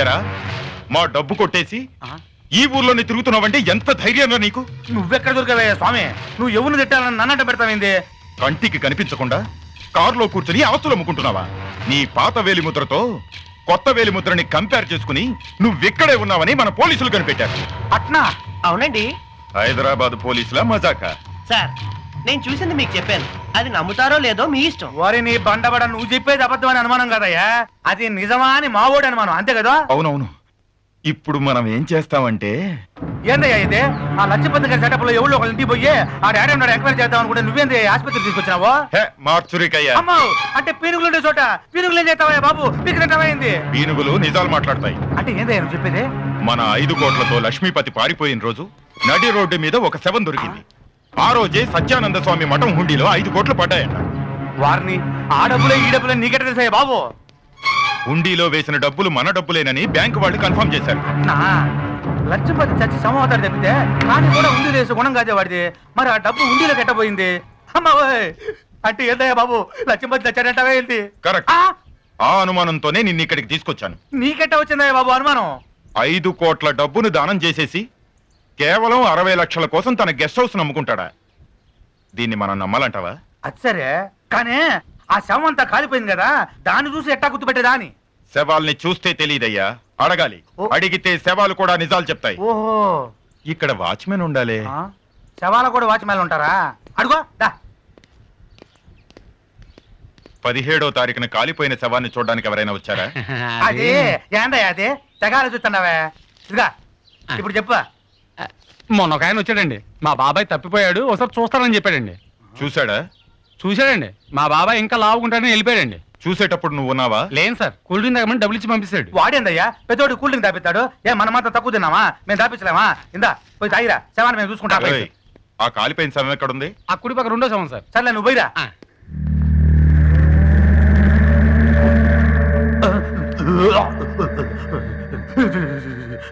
ఎరా మా డబ్బు కొట్టేసి ఈ ఊర్లోనే తిరుగుతున్నావంటే ఎంత ధైర్యంగా నీకు? నువ్వెక్కడ దొరికావే స్వామి? నువ్వు ఎవరిని తిట్టాలని నన్నట పెడతావేంది? కంటికి కనిపించకుండా కారులో కూర్చుని అవస్థలు అమ్ముకుంటున్నావా? నీ పాత వేలిముద్రతో కొత్త వేలిముద్రని కంపేర్ చేసుకుని నువ్వెక్కడే ఉన్నావని మన పోలీసులు కనిపెట్టారు. అట్నా? అవునండి హైదరాబాద్ పోలీసుల మజాక. సార్, నేను చూసింది మీకు చెప్పాను. అది నమ్ముతారో లేదో మీ ఇష్టం. వారి నీ బండబడ నువ్వు చెప్పేది అబద్ధం అని అనుమానం కదయ్యా, అది నిజమా అని మావోడు అనుమానం, అంతే కదా? అవునవును. ఇప్పుడు మనం ఏం చేస్తామంటే, ఏందయ్యా ఇది? ఆ లక్ష్మీపతి గారి సెటప్ లో ఎవరు ఒకళ్ళ ఇంటికి పోయి ఆ డాడీ ఉన్నాడు ఎంక్వైరీ చేద్దాం అనుకుంటే నువ్వేంది ఆసుపత్రికి తీసుకొచ్చినావు? మార్చురికయ్యా. అమ్మో, అంటే పీనుగులు ఉండే చోట పీనుగులు ఏం చేస్తావా బాబు? పీకినట్టయింది. పీనుగులు నిజాలు మాట్లాడతాయి. అంటే ఏందయ్యా నువ్వు చెప్పేది? మన 5 కోట్లతో లక్ష్మీపతి పారిపోయిన రోజు నడి రోడ్డు మీద ఒక శవం దొరికింది. ఆ రోజే సత్యానంద స్వామి మఠం హుండీలో 5 కోట్లు పడ్డాయంట. వారిని ఆ డబ్బులే ఈ డబ్బులే నీకెట తెలుసాయి బాబు? హుండీలో వేసిన డబ్బులు మన డబ్బులేనని బ్యాంకు వాళ్ళు కన్ఫర్మ్ చేశారు. నా లక్ష్మీపతి చచ్చి సమవుతాడు తప్పితే కానీ కూడా ఉండి వేసి గుణం కాదే వాడిది. మరి ఆ డబ్బు ఉండిలోకి ఎట్టబోయింది? అమ్మా అంటే ఏందయ్యా బాబు, లక్ష్మీపతి చచ్చాడంటావే ఏంటి? కరెక్ట్. ఆ అనుమానంతోనే నిన్ను ఇక్కడికి తీసుకొచ్చాను. నీకెట్ట వచ్చిందయ్యా బాబు అనుమానం? 5 కోట్ల డబ్బును దానం చేసేసి కేవలం 60 లక్షల కోసం తన గెస్ట్ హౌస్ నమ్ముకుంటాడా? దీన్ని మనం నమ్మాలంటావా? అది సరే, కానీ ఆ శవం అంతా కాలిపోయింది కదా, దాన్ని చూసి ఎట్టా గుర్తుపెట్టేదా అని. శవాల్ని చూస్తే తెలియదయ్యా, అడగాలి. అడిగితే శవాలు కూడా నిజాలు చెప్తాయి. ఓహో, ఇక్కడ వాచ్మెన్ ఉండాలి. శవాల కూడా వాచ్మెన్ ఉంటారా? అడుగో దా. 17వ తారీఖున కాలిపోయిన శవాన్ని చూడడానికి ఎవరైనా వచ్చారా? అదే ఏందయ్యా అదే తెగాలి చూస్తున్నావే? ఇదిగా ఇప్పుడు చెప్పు. మొన్న ఒక ఆయన వచ్చాడండి, మా బాబాయ్ తప్పిపోయాడు, ఒకసారి చూస్తానని చెప్పాడండి. చూశాడా? చూశాడండి. మా బాబాయ్ ఇంకా లావుకుంటాడని వెళ్ళిపోయాడండి. చూసేటప్పుడు నువ్వు ఉన్నావా? లేను సార్, కూల్ డ్రింక్ తాగమని డబ్బులు ఇచ్చి పంపిస్తాడు. వాడేందయ్యా పెద్దోడు కూల్ డ్రింక్ దాపిస్తాడు? ఏ మన మాత్రం తక్కువ తిన్నామా? మేము దాపించలేమా? ఇందా పోయి తాగిరా, శవాన్ని మేము చూసుకుంటాం. ఏయ్, ఆ కాలిపోయిన శవం ఎక్కడుంది? ఆ కుడి పక్క రెండో శవం సార్. సర్లే నువ్వు పోయిరా.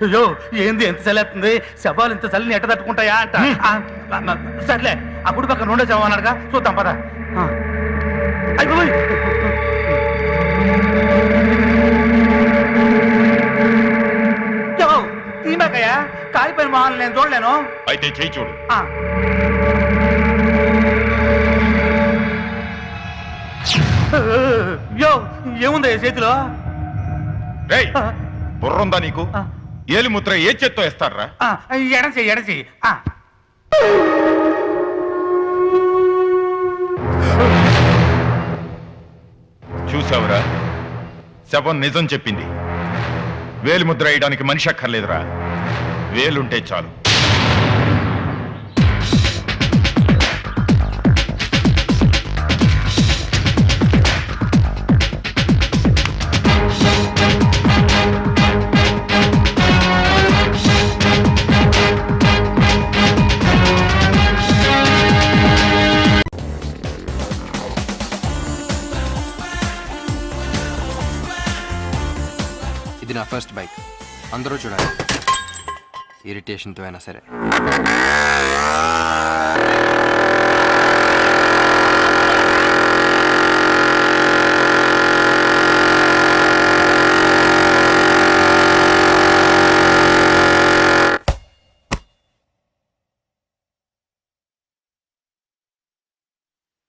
అయ్యో ఏంది ఎంత చల్లేస్తుంది? శవాలు ఇంత చల్లిని ఎట్ట తట్టుకుంటాయా అంట. సర్లే ఆ గుడి పక్కన రెండో శవం అన్నాడుగా, చూద్దాం పద. అయిపోయి తీమాకయ్యా, కాలిపోయిన మొహాలు నేను చూడలేను. అయితే చేయి చూడు. యో ఏముందయ్యా చేతిలో? రేయ్, బుర్రుందా నీకు? ఏలిముద్ర ఏ చేత్తో వేస్తారా? ఎడచి ఎడచి. చూసావురా, శవం నిజం చెప్పింది. వేలిముద్ర వేయడానికి మనిషి అక్కర్లేదురా, వేలుంటే చాలు. ఇది నా ఫస్ట్ బైక్, అందరూ చూడాలి. ఇరిటేషన్తో అయినా సరే.